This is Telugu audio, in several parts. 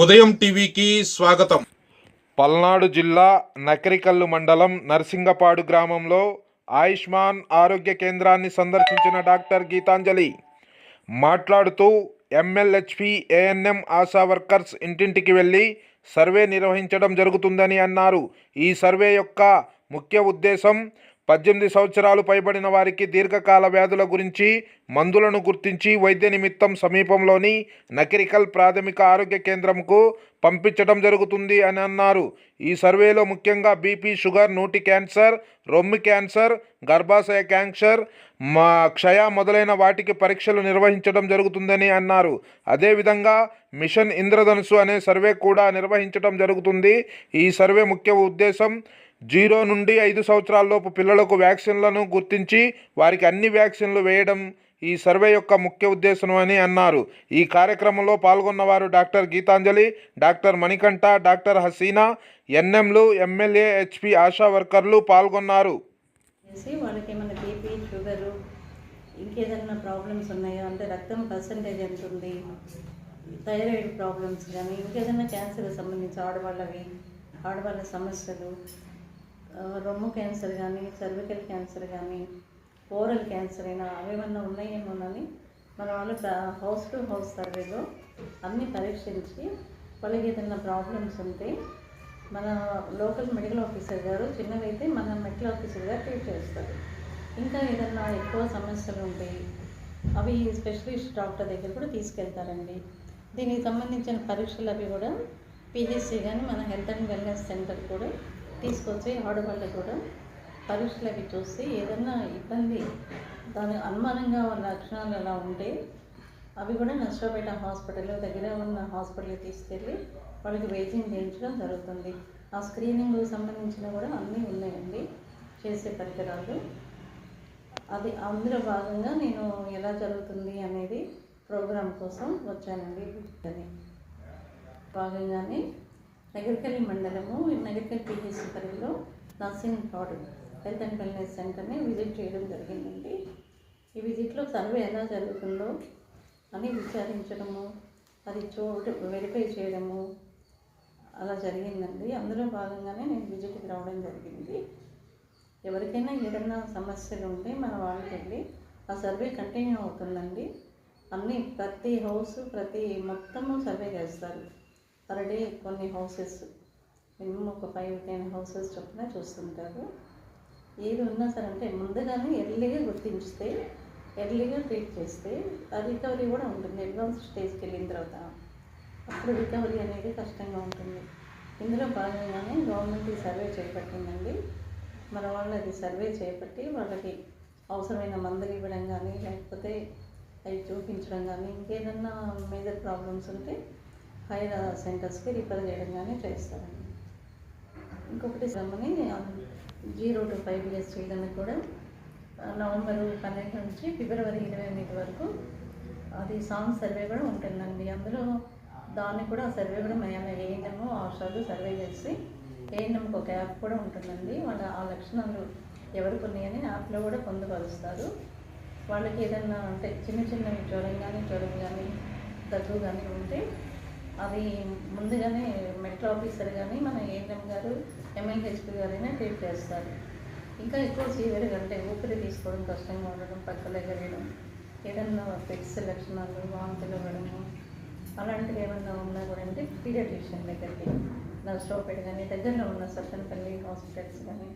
ఉదయం టీవీకి స్వాగతం. పల్నాడు జిల్లా నకరికల్లు మండలం నర్సింగపాడు గ్రామంలో ఆయుష్మాన్ ఆరోగ్య కేంద్రాన్ని సందర్శించిన డాక్టర్ గీతాంజలి మాట్లాడుతూ ఎంఎల్హెచ్పి ఏఎన్ఎం ఆశా వర్కర్స్ ఇంటింటికి వెళ్ళి సర్వే నిర్వహించడం జరుగుతుందని అన్నారు. ఈ సర్వే యొక్క ముఖ్య ఉద్దేశం 18 సంవత్సరాలు పైబడిన వారికి దీర్ఘకాల వ్యాధుల గురించి మందులను గుర్తించి వైద్య నిమిత్తం సమీపంలోని నకిరికల్ ప్రాథమిక ఆరోగ్య కేంద్రంకు పంపించడం జరుగుతుంది అని అన్నారు. ఈ సర్వేలో ముఖ్యంగా బీపీ, షుగర్, నోటి క్యాన్సర్, రొమ్ము క్యాన్సర్, గర్భాశయ క్యాన్సర్, క్షయ మొదలైన వాటికి పరీక్షలు నిర్వహించడం జరుగుతుందని అన్నారు. అదేవిధంగా మిషన్ ఇంద్రధనుసు అనే సర్వే కూడా నిర్వహించడం జరుగుతుంది. ఈ సర్వే ముఖ్య ఉద్దేశం 0 నుండి 5 సంవత్సరాలలోపు పిల్లలకు వ్యాక్సిన్లను గుర్తించి వారికి అన్ని వ్యాక్సిన్లు వేయడం ఈ సర్వే యొక్క ముఖ్య ఉద్దేశం అని అన్నారు. ఈ కార్యక్రమంలో పాల్గొన్నవారు doctor Geetanjali, doctor Manikanta, doctor Haseena, ఎన్ఎంలు, ఎమ్మెల్యే, హెచ్పి ఆశా వర్కర్లు పాల్గొన్నారు. వాళ్ళకి ఏమైనా బీపీ, షుగరు, ఇంకేదైనా ప్రాబ్లమ్స్ ఉన్నాయో అంటే రక్తం పర్సంటేజ్ ఎంత ఉంది, థైరాయిడ్ ప్రాబ్లమ్స్ కానీ ఇంకేదైనా క్యాన్సర్కి సంబంధించి ఆడవాళ్ళ సమస్యలు, రొమ్ము క్యాన్సర్ కానీ, సర్వికల్ క్యాన్సర్ కానీ, ఓరల్ క్యాన్సర్ అయినా అవేమన్నా ఉన్నాయేమోనని మన వాళ్ళు హౌస్ టు హౌస్ సర్వేలో అన్నీ పరీక్షించి వాళ్ళకి ఏదైనా ప్రాబ్లమ్స్ ఉంటే మన లోకల్ మెడికల్ ఆఫీసర్ గారు, చిన్నవైతే మన మెడికల్ ఆఫీసర్ గారు ట్రీట్ చేస్తారు. ఇంకా ఏదన్నా ఎక్కువ సమస్యలు ఉంటాయి అవి స్పెషలిస్ట్ డాక్టర్ దగ్గర కూడా తీసుకెళ్తారండి. దీనికి సంబంధించిన పరీక్షలు అవి కూడా పిహెచ్సి కానీ మన హెల్త్ అండ్ వెల్నెస్ సెంటర్ కూడా తీసుకొచ్చి ఆడవాళ్ళు కూడా పరీక్షలు అవి చూసి ఏదన్నా ఇబ్బంది దాని అనుమానంగా ఉన్న లక్షణాలు అలా ఉంటే అవి కూడా నష్టపేట హాస్పిటల్ దగ్గర ఉన్న హాస్పిటల్కి తీసుకెళ్ళి వాళ్ళకి వైద్యం చేయించడం జరుగుతుంది. ఆ స్క్రీనింగ్ సంబంధించిన కూడా అన్నీ ఉన్నాయండి చేసే పరికరాలు. అది అందులో భాగంగా నేను ఎలా జరుగుతుంది అనేది ప్రోగ్రాం కోసం వచ్చానండి. అని భాగంగానే నగరికల్ మండలము నగరికల్ పిహెచ్సి పరిధిలో నర్సింగపాడు హెల్త్ అండ్ వెల్నెస్ సెంటర్ని విజిట్ చేయడం జరిగిందండి. ఈ విజిట్లో సర్వే ఎలా జరుగుతుందో అని విచారించడము, అది వెరిఫై చేయడము అలా జరిగిందండి. అందులో భాగంగానే నేను విజిట్కి రావడం జరిగింది. ఎవరికైనా ఏదైనా సమస్యలు ఉంటే మన వాళ్ళకి వెళ్ళి ఆ సర్వే కంటిన్యూ అవుతుందండి. ప్రతి హౌస్ మొత్తము సర్వే చేస్తారు. పర్ డే కొన్ని హౌసెస్ మినిమం ఒక 5-10 హౌసెస్ చొప్పున చూస్తుంటారు. ఏది ఉన్నా సరే అంటే ముందుగానే ఎర్లీగా గుర్తించితే, ఎర్లీగా ట్రీట్ చేస్తే ఆ రికవరీ కూడా ఉంటుంది. అడ్వాన్స్ స్టేజ్కి వెళ్ళిన తర్వాత అప్పుడు రికవరీ అనేది కష్టంగా ఉంటుంది. ఇందులో భాగంగానే గవర్నమెంట్ ఈ సర్వే చేపట్టిందండి. మన వాళ్ళు అది సర్వే చేపట్టి వాళ్ళకి అవసరమైన మందులు ఇవ్వడం కానీ, లేకపోతే అవి చూపించడం కానీ, ఇంకేదన్నా మేజర్ ప్రాబ్లమ్స్ ఉంటే హైర్ సెంటర్స్కి రిఫర్ చేయడం కానీ చేస్తారండి. ఇంకొకటి రమ్మని 0 to 5 years చేయడానికి కూడా నవంబర్ 12 నుంచి ఫిబ్రవరి 28 వరకు అది సాంగ్ సర్వే కూడా ఉంటుందండి. అందులో దాన్ని కూడా సర్వే కూడా మన ఏఎన్ఎం ఆశాలు సర్వే చేసి ఏఎన్ఎంకి ఒక యాప్ కూడా ఉంటుందండి. వాళ్ళ ఆ లక్షణాలు ఎవరికి ఉన్నాయని యాప్లో కూడా పొందుపరుస్తారు. వాళ్ళకి ఏదైనా అంటే చిన్న జ్వరం కానీ దగ్గు కానీ ఉంటే అవి ముందుగానే మెడికల్ ఆఫీసర్ కానీ మన ఏఎన్ఎం గారు, ఎంఎల్హెచ్పి గారైనా ట్రీట్ చేస్తారు. ఇంకా ఎక్కువ సీవియర్గా అంటే ఊపిరి తీసుకోవడం కష్టంగా ఉండడం, పక్కలు ఎగరేయడం, ఏదన్నా ఫిట్స్ లక్షణాలు, వాంతులు ఇవ్వడము అలాంటివి ఏమన్నా ఉన్నా కూడా అంటే పీడియాట్రిషియన్ దగ్గరికి నర్సరావుపేట కానీ దగ్గరలో ఉన్న సత్తెనపల్లి హాస్పిటల్స్ కానీ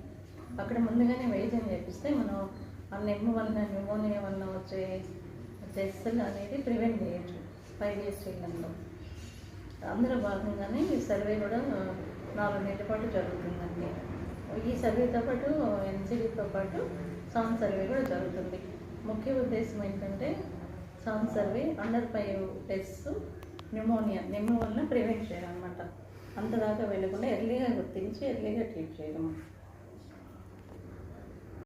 అక్కడ ముందుగానే వైద్యం చేపిస్తే మనం ఆ నెమ్ము వల్ల న్యూమోనియా వల్ల వచ్చే డెత్లు అనేది ప్రివెంట్ చేయొచ్చు 5 years చేయడంలో. అందులో భాగంగానే ఈ సర్వే కూడా 4 నెలల పాటు జరుగుతుందండి. ఈ సర్వేతో పాటు ఎన్సీడీతో పాటు సాంగ్ సర్వే కూడా జరుగుతుంది. ముఖ్య ఉద్దేశం ఏంటంటే సాంగ్ సర్వే అండర్ 5 టెస్ట్స్ నెమ్ము వల్ల ప్రివెంట్ చేయడం అనమాట. అంతదాకా వెళ్ళకుండా ఎర్లీగా గుర్తించి ఎర్లీగా ట్రీట్ చేయడం.